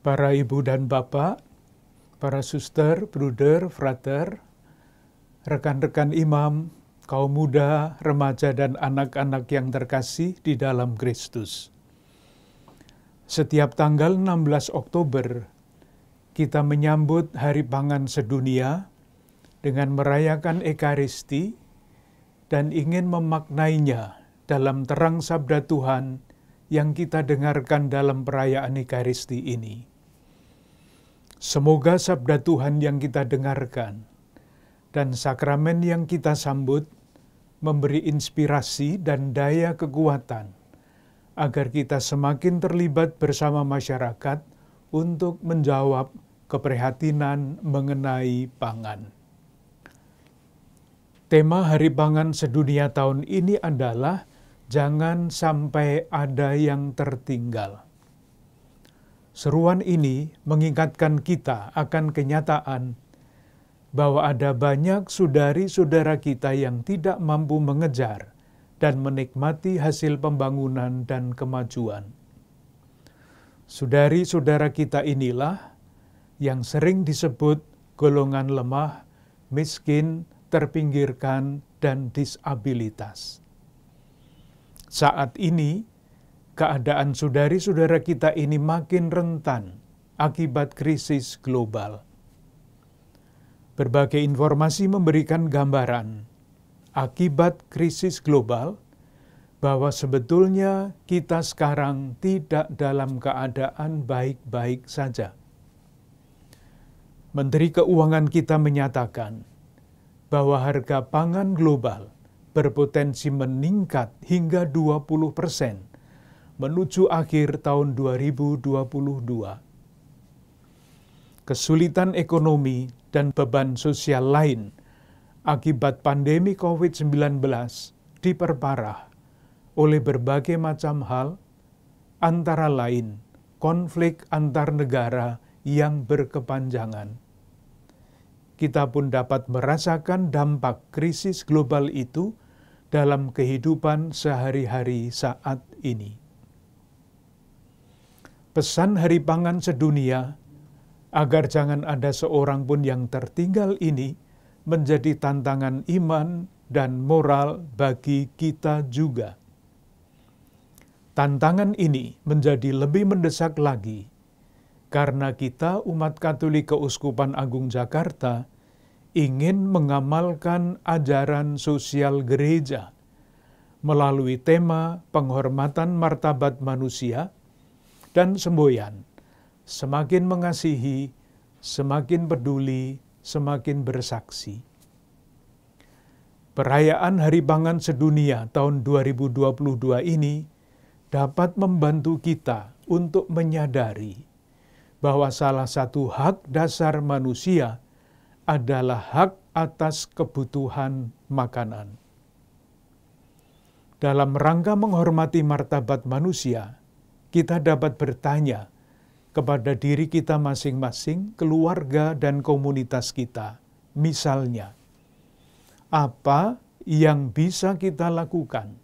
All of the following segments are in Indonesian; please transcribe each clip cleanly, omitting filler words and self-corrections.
Para ibu dan bapak, para suster, bruder, frater, rekan-rekan imam, kaum muda, remaja, dan anak-anak yang terkasih di dalam Kristus. Setiap tanggal 16 Oktober, kita menyambut Hari Pangan Sedunia dengan merayakan Ekaristi dan ingin memaknainya dalam terang sabda Tuhan yang kita dengarkan dalam perayaan Ekaristi ini. Semoga sabda Tuhan yang kita dengarkan dan sakramen yang kita sambut memberi inspirasi dan daya kekuatan agar kita semakin terlibat bersama masyarakat untuk menjawab keprihatinan mengenai pangan. Tema Hari Pangan Sedunia tahun ini adalah jangan sampai ada yang tertinggal. Seruan ini mengingatkan kita akan kenyataan bahwa ada banyak saudari-saudara kita yang tidak mampu mengejar dan menikmati hasil pembangunan dan kemajuan. Saudari-saudara kita inilah yang sering disebut golongan lemah, miskin, terpinggirkan, dan disabilitas. Saat ini, keadaan saudari-saudara kita ini makin rentan akibat krisis global. Berbagai informasi memberikan gambaran akibat krisis global bahwa sebetulnya kita sekarang tidak dalam keadaan baik-baik saja. Menteri Keuangan kita menyatakan bahwa harga pangan global berpotensi meningkat hingga 20% menuju akhir tahun 2022. Kesulitan ekonomi dan beban sosial lain akibat pandemi COVID-19 diperparah oleh berbagai macam hal, antara lain konflik antar negara yang berkepanjangan. Kita pun dapat merasakan dampak krisis global itu dalam kehidupan sehari-hari saat ini. Pesan Hari Pangan Sedunia agar jangan ada seorang pun yang tertinggal ini menjadi tantangan iman dan moral bagi kita juga. Tantangan ini menjadi lebih mendesak lagi karena kita umat Katolik Keuskupan Agung Jakarta ingin mengamalkan ajaran sosial gereja melalui tema penghormatan martabat manusia dan semboyan, semakin mengasihi, semakin peduli, semakin bersaksi. Perayaan Hari Pangan Sedunia tahun 2022 ini dapat membantu kita untuk menyadari bahwa salah satu hak dasar manusia adalah hak atas kebutuhan makanan. Dalam rangka menghormati martabat manusia, kita dapat bertanya kepada diri kita masing-masing, keluarga, dan komunitas kita. Misalnya, apa yang bisa kita lakukan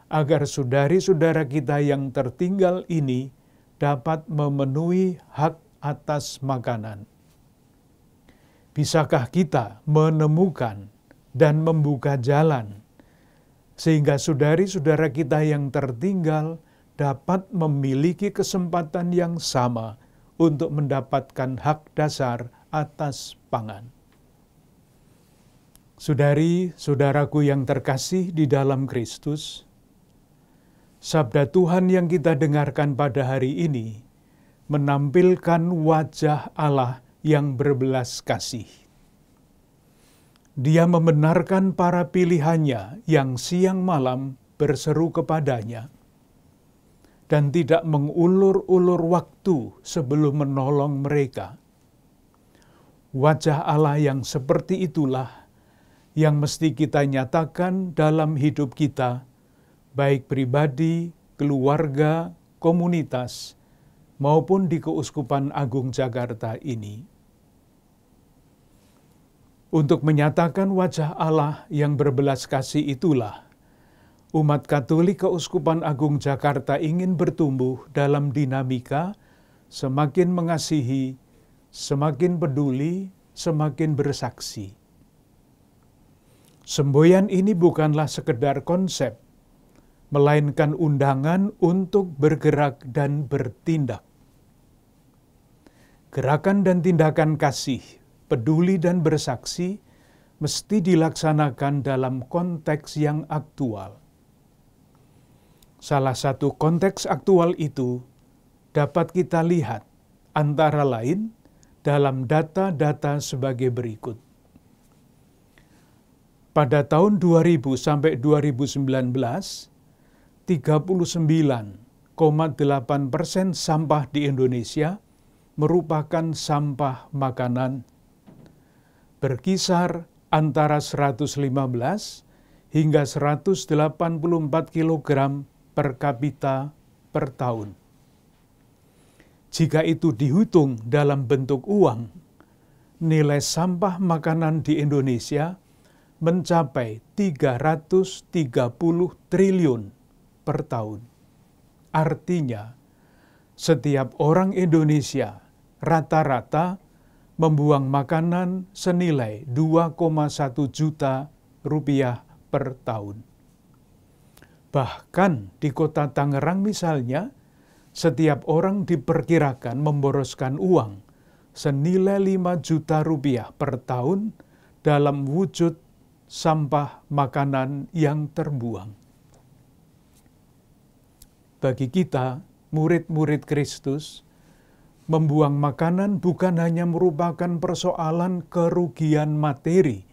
agar saudari-saudara kita yang tertinggal ini dapat memenuhi hak atas makanan? Bisakah kita menemukan dan membuka jalan sehingga saudari-saudara kita yang tertinggal dapat memiliki kesempatan yang sama untuk mendapatkan hak dasar atas pangan? Saudari-saudaraku yang terkasih di dalam Kristus, sabda Tuhan yang kita dengarkan pada hari ini menampilkan wajah Allah yang berbelas kasih. Dia membenarkan para pilihannya yang siang malam berseru kepadanya dan tidak mengulur-ulur waktu sebelum menolong mereka. Wajah Allah yang seperti itulah yang mesti kita nyatakan dalam hidup kita, baik pribadi, keluarga, komunitas, maupun di Keuskupan Agung Jakarta ini. Untuk menyatakan wajah Allah yang berbelas kasih itulah, umat Katolik Keuskupan Agung Jakarta ingin bertumbuh dalam dinamika semakin mengasihi, semakin peduli, semakin bersaksi. Semboyan ini bukanlah sekedar konsep, melainkan undangan untuk bergerak dan bertindak. Gerakan dan tindakan kasih, peduli dan bersaksi mesti dilaksanakan dalam konteks yang aktual. Salah satu konteks aktual itu dapat kita lihat antara lain dalam data-data sebagai berikut. Pada tahun 2000 sampai 2019, 39,8% sampah di Indonesia merupakan sampah makanan, berkisar antara 115 hingga 184 kg per kapita per tahun. Jika itu dihitung dalam bentuk uang, nilai sampah makanan di Indonesia mencapai 330 triliun per tahun. Artinya, setiap orang Indonesia rata-rata membuang makanan senilai 2,1 juta rupiah per tahun. Bahkan di kota Tangerang misalnya, setiap orang diperkirakan memboroskan uang senilai 5 juta rupiah per tahun dalam wujud sampah makanan yang terbuang. Bagi kita, murid-murid Kristus, membuang makanan bukan hanya merupakan persoalan kerugian materi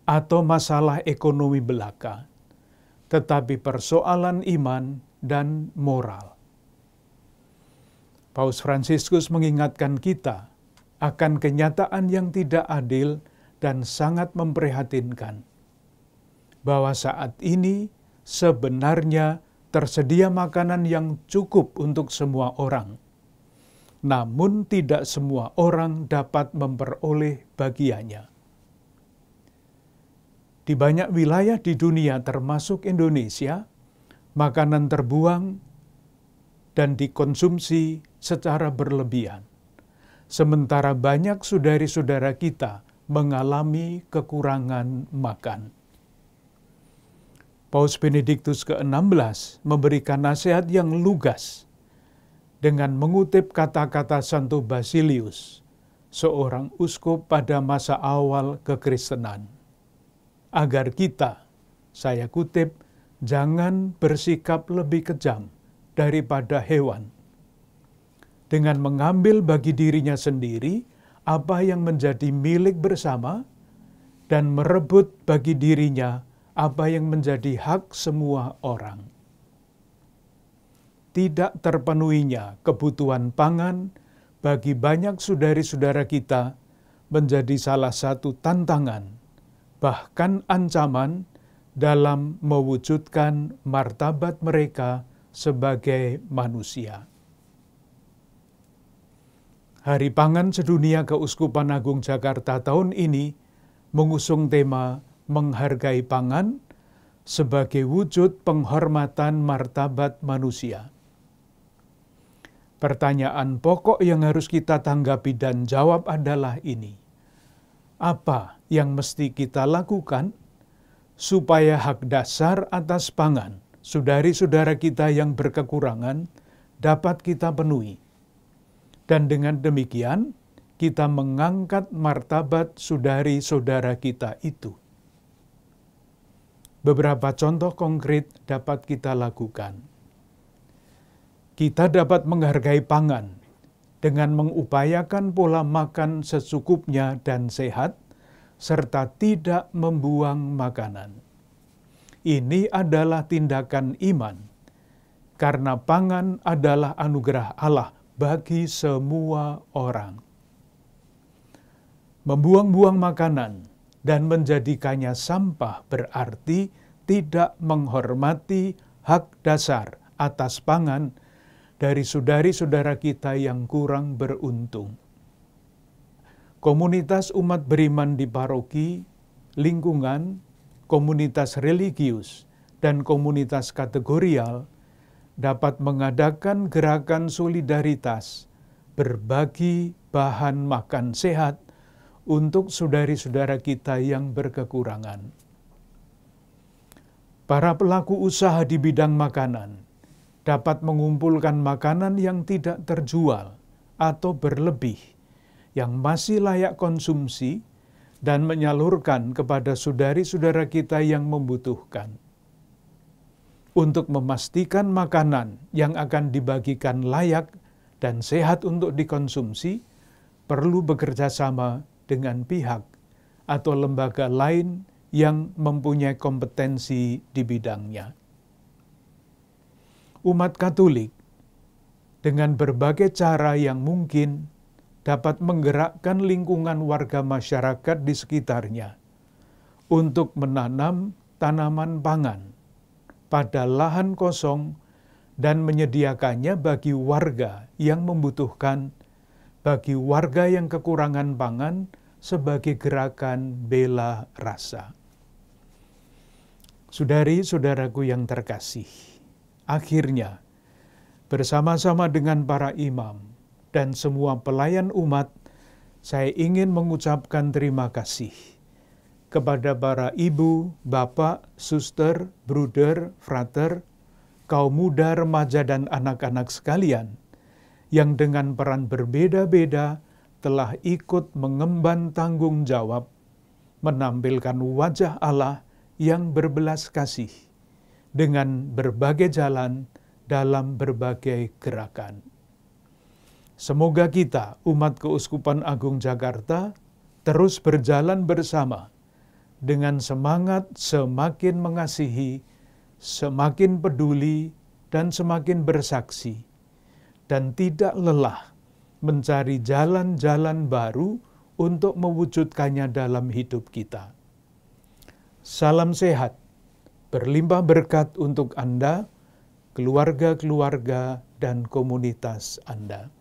atau masalah ekonomi belaka, tetapi persoalan iman dan moral. Paus Fransiskus mengingatkan kita akan kenyataan yang tidak adil dan sangat memprihatinkan, bahwa saat ini sebenarnya tersedia makanan yang cukup untuk semua orang, namun tidak semua orang dapat memperoleh bagiannya. Di banyak wilayah di dunia termasuk Indonesia, makanan terbuang dan dikonsumsi secara berlebihan. Sementara banyak saudari-saudara kita mengalami kekurangan makan. Paus Benediktus ke-16 memberikan nasihat yang lugas dengan mengutip kata-kata Santo Basilius, seorang uskup pada masa awal kekristenan. Agar kita, saya kutip, jangan bersikap lebih kejam daripada hewan, dengan mengambil bagi dirinya sendiri apa yang menjadi milik bersama dan merebut bagi dirinya apa yang menjadi hak semua orang. Tidak terpenuhinya kebutuhan pangan bagi banyak saudari-saudara kita menjadi salah satu tantangan, bahkan ancaman dalam mewujudkan martabat mereka sebagai manusia. Hari Pangan Sedunia Keuskupan Agung Jakarta tahun ini mengusung tema menghargai pangan sebagai wujud penghormatan martabat manusia. Pertanyaan pokok yang harus kita tanggapi dan jawab adalah ini. Apa yang mesti kita lakukan supaya hak dasar atas pangan saudari-saudara kita yang berkekurangan dapat kita penuhi? Dan dengan demikian, kita mengangkat martabat saudari-saudara kita itu. Beberapa contoh konkret dapat kita lakukan. Kita dapat menghargai pangan dengan mengupayakan pola makan secukupnya dan sehat, serta tidak membuang makanan. Ini adalah tindakan iman, karena pangan adalah anugerah Allah bagi semua orang. Membuang-buang makanan dan menjadikannya sampah berarti tidak menghormati hak dasar atas pangan dari saudari-saudara kita yang kurang beruntung. Komunitas umat beriman di paroki, lingkungan, komunitas religius, dan komunitas kategorial dapat mengadakan gerakan solidaritas berbagi bahan makan sehat untuk saudari-saudara kita yang berkekurangan. Para pelaku usaha di bidang makanan dapat mengumpulkan makanan yang tidak terjual atau berlebih, yang masih layak konsumsi, dan menyalurkan kepada saudari-saudara kita yang membutuhkan. Untuk memastikan makanan yang akan dibagikan layak dan sehat untuk dikonsumsi, perlu bekerja sama dengan pihak atau lembaga lain yang mempunyai kompetensi di bidangnya. Umat Katolik dengan berbagai cara yang mungkin dapat menggerakkan lingkungan warga masyarakat di sekitarnya untuk menanam tanaman pangan pada lahan kosong dan menyediakannya bagi warga yang membutuhkan, bagi warga yang kekurangan pangan sebagai gerakan bela rasa. Saudari-saudaraku yang terkasih, akhirnya bersama-sama dengan para imam dan semua pelayan umat, saya ingin mengucapkan terima kasih kepada para ibu, bapak, suster, bruder, frater, kaum muda, remaja, dan anak-anak sekalian yang dengan peran berbeda-beda telah ikut mengemban tanggung jawab menampilkan wajah Allah yang berbelas kasih dengan berbagai jalan dalam berbagai gerakan. Semoga kita, umat Keuskupan Agung Jakarta, terus berjalan bersama dengan semangat semakin mengasihi, semakin peduli, dan semakin bersaksi, dan tidak lelah mencari jalan-jalan baru untuk mewujudkannya dalam hidup kita. Salam sehat, berlimpah berkat untuk Anda, keluarga-keluarga, dan komunitas Anda.